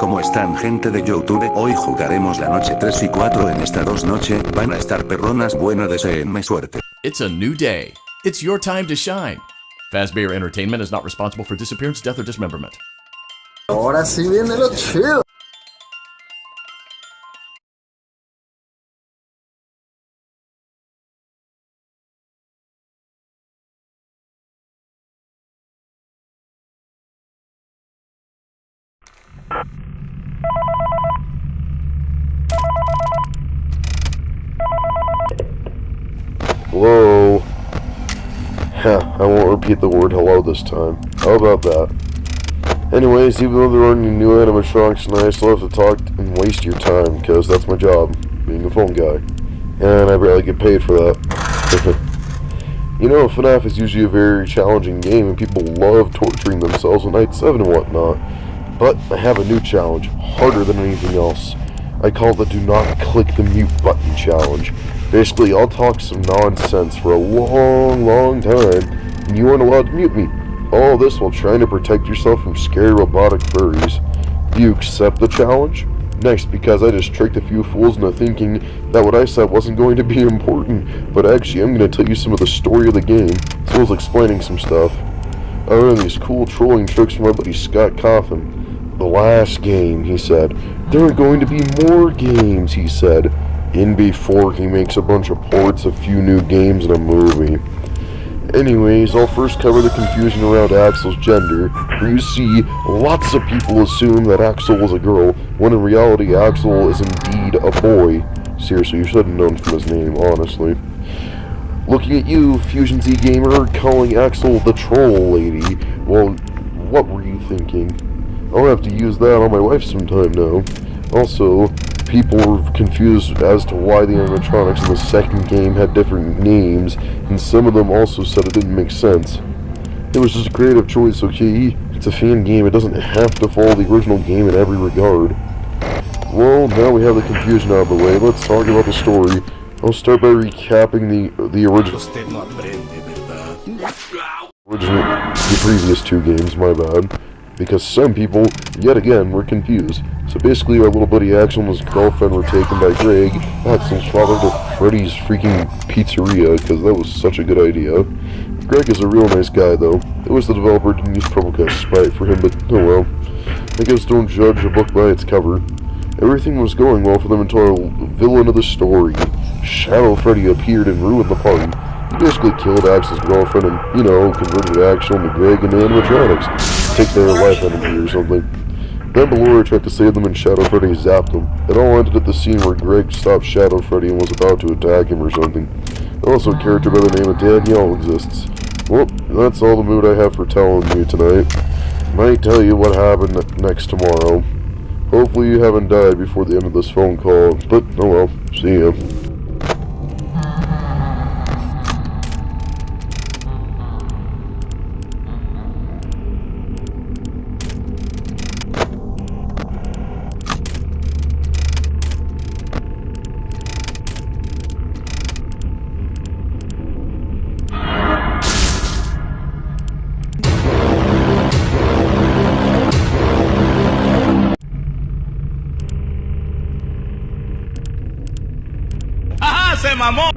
¿Cómo están, gente de YouTube? Hoy jugaremos la noche 3 y 4 en esta 2 noche, van a estar perronas, bueno, deseenme suerte. It's a new day. It's your time to shine. Fazbear Entertainment is not responsible for disappearance, death, or dismemberment. Ahora sí viene lo chido. Hello? I won't repeat the word hello this time. How about that? Anyways, even though there aren't any new animatronics tonight, I still have to talk and waste your time, because that's my job, being a phone guy. And I barely get paid for that. You know, FNAF is usually a very challenging game, and people love torturing themselves on Night 7 and whatnot. But I have a new challenge, harder than anything else. I call it the Do Not Click the Mute Button Challenge. Basically, I'll talk some nonsense for a long time, and you aren't allowed to mute me. All this while trying to protect yourself from scary robotic furries. Do you accept the challenge? Next, because I just tricked a few fools into thinking that what I said wasn't going to be important, but actually I'm going to tell you some of the story of the game, as well as explaining some stuff. I learned these cool trolling tricks from my buddy Scott Coffin. The last game, he said. There are going to be more games, he said. In before he makes a bunch of ports, a few new games, and a movie. Anyways, I'll first cover the confusion around Axel's gender, where you see, lots of people assume that Axel was a girl, when in reality Axel is indeed a boy. Seriously, you should have known from his name, honestly. Looking at you, Fusion Z Gamer, calling Axel the troll lady. Well, what were you thinking? I'll have to use that on my wife sometime now. Also, people were confused as to why the animatronics in the second game had different names, and some of them also said it didn't make sense. It was just a creative choice, okay? It's a fan game, it doesn't have to follow the original game in every regard. Well, now we have the confusion out of the way, let's talk about the story. I'll start by recapping the previous two games, my bad. Because some people, yet again, were confused. So basically our little buddy Axel and his girlfriend were taken by Greg, Axel's father, to Freddy's freaking pizzeria, because that was such a good idea. Greg is a real nice guy though. It was the developer didn't use Probocast spite for him, but oh well. I guess don't judge a book by its cover. Everything was going well for them until our villain of the story, Shadow Freddy, appeared and ruined the party. He basically killed Axel's girlfriend and, you know, converted Axel into Greg and animatronics. Take their life energy or something. Then Ballora tried to save them and Shadow Freddy zapped them. It all ended at the scene where Greg stopped Shadow Freddy and was about to attack him or something. Also, a character by the name of Danielle exists. Well, that's all the mood I have for telling you tonight. Might tell you what happened next tomorrow. Hopefully you haven't died before the end of this phone call, but oh well, see ya. ¡Se mamó!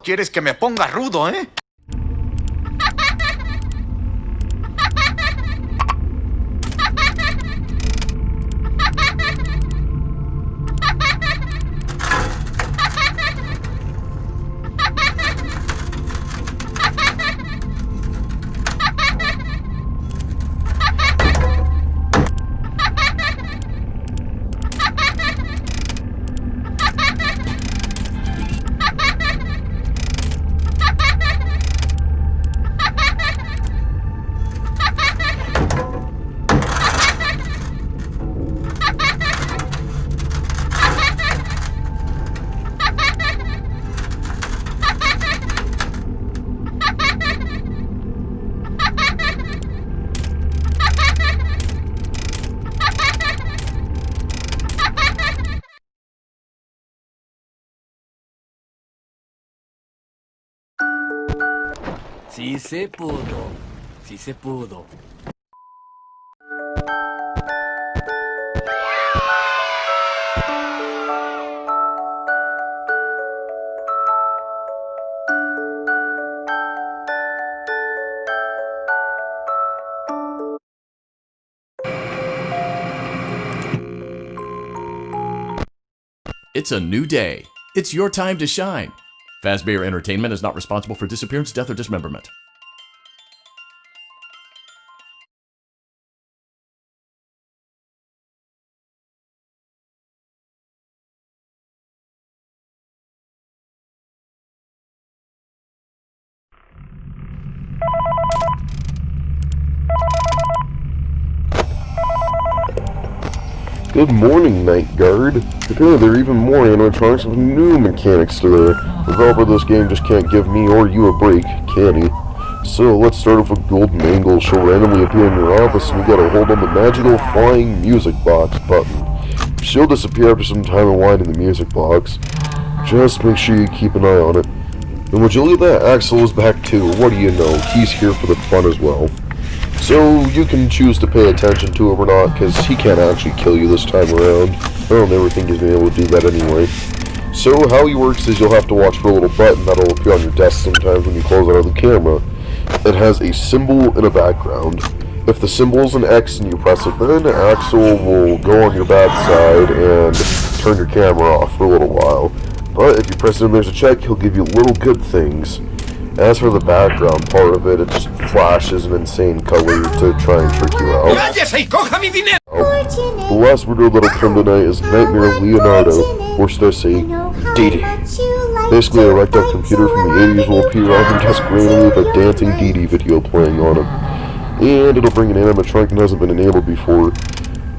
¿Quieres que me ponga rudo, eh? Sí se pudo. Sí se pudo. It's a new day. It's your time to shine. Fazbear Entertainment is not responsible for disappearance, death, or dismemberment. Good morning, Night Guard. Apparently there are even more animatronics with new mechanics today. The developer of this game just can't give me or you a break, can he? So let's start off with Golden Angle. She'll randomly appear in your office and you gotta hold on the magical flying music box button. She'll disappear after some time unwinding the music box. Just make sure you keep an eye on it. And would you look at that? Axel is back too. What do you know? He's here for the fun as well. So you can choose to pay attention to him or not, because he can't actually kill you this time around. I don't ever think he's been able to do that anyway. So how he works is you'll have to watch for a little button that'll appear on your desk sometimes when you close out of the camera. It has a symbol in a background. If the symbol is an X and you press it, then Axel will go on your bad side and turn your camera off for a little while. But if you press it and there's a check, he'll give you little good things. As for the background part of it, it just flashes an insane color to try and trick you out. The last video that'll come tonight is Nightmare Leonardo, or should I say, Dee Dee. Basically, a wrecked out computer from the 80s will appear on your desk randomly with a dancing Dee Dee video playing on it. And it'll bring an animatronic that hasn't been enabled before.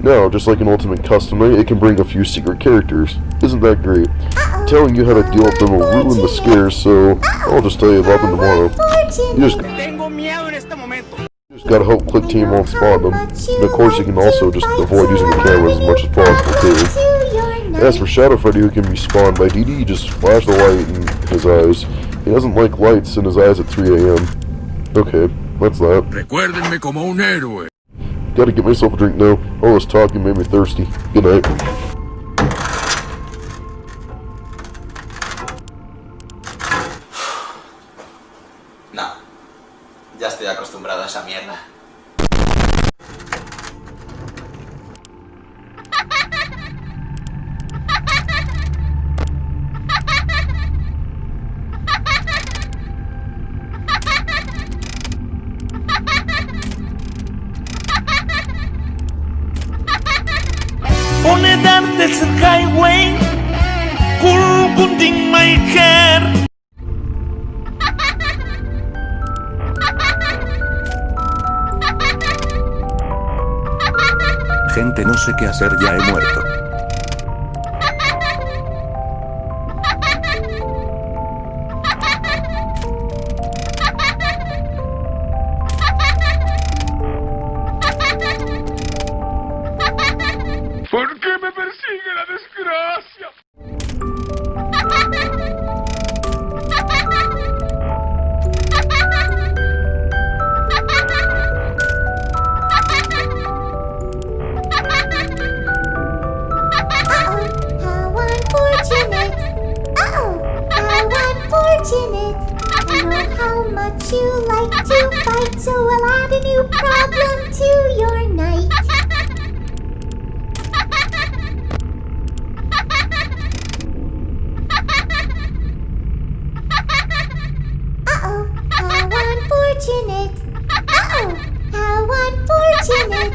Now, just like an Ultimate Custom Night, it can bring a few secret characters. Isn't that great? Telling you how to deal with them will ruin the scares, so I'll just tell you about them tomorrow. You just gotta hope Click Team won't spawn them. And of course you can also just avoid using the cameras as much as possible too. As for Shadow Freddy, who can be spawned by Dee Dee, you just flash the light in his eyes. He doesn't like lights in his eyes at 3 AM. Okay, that's that. Recuérdenme como un héroe. Gotta get myself a drink now. All this talking made me thirsty. Good night. No, ya estoy acostumbrado a esa mierda. Pone darkness and highway, cool in my hair. Gente, no sé qué hacer, ya he muerto. ¿Por qué me persigue la desgracia? You like to fight, so I'll add a new problem to your night. Uh-oh, how unfortunate. Uh-oh, how unfortunate.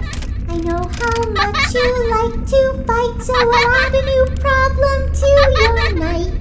I know how much you like to fight, so I'll add a new problem to your night.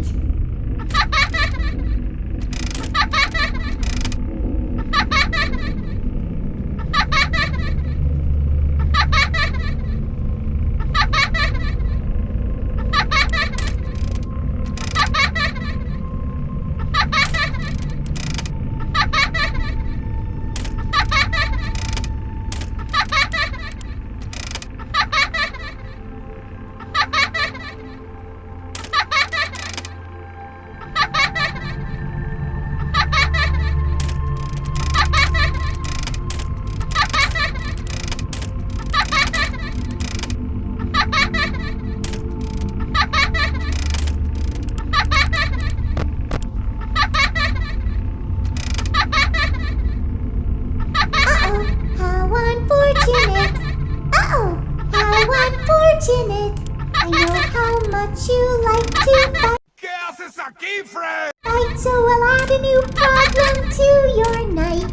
much you like to fight. ¿Qué haces aquí, Fred? Fight, so we'll add a new problem to your night.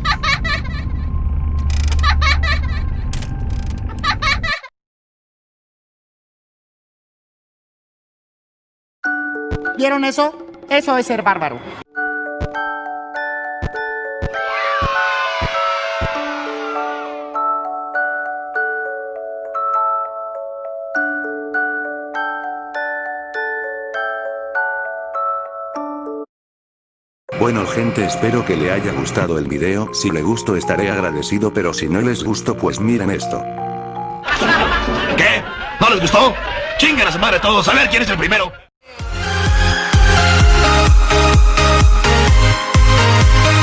¿Vieron eso? Eso es ser bárbaro. Bueno gente, espero que le haya gustado el video. Si le gustó estaré agradecido, pero si no les gustó pues miren esto. ¿Qué? ¿No les gustó? Chinguen a su madre todos, a ver quién es el primero.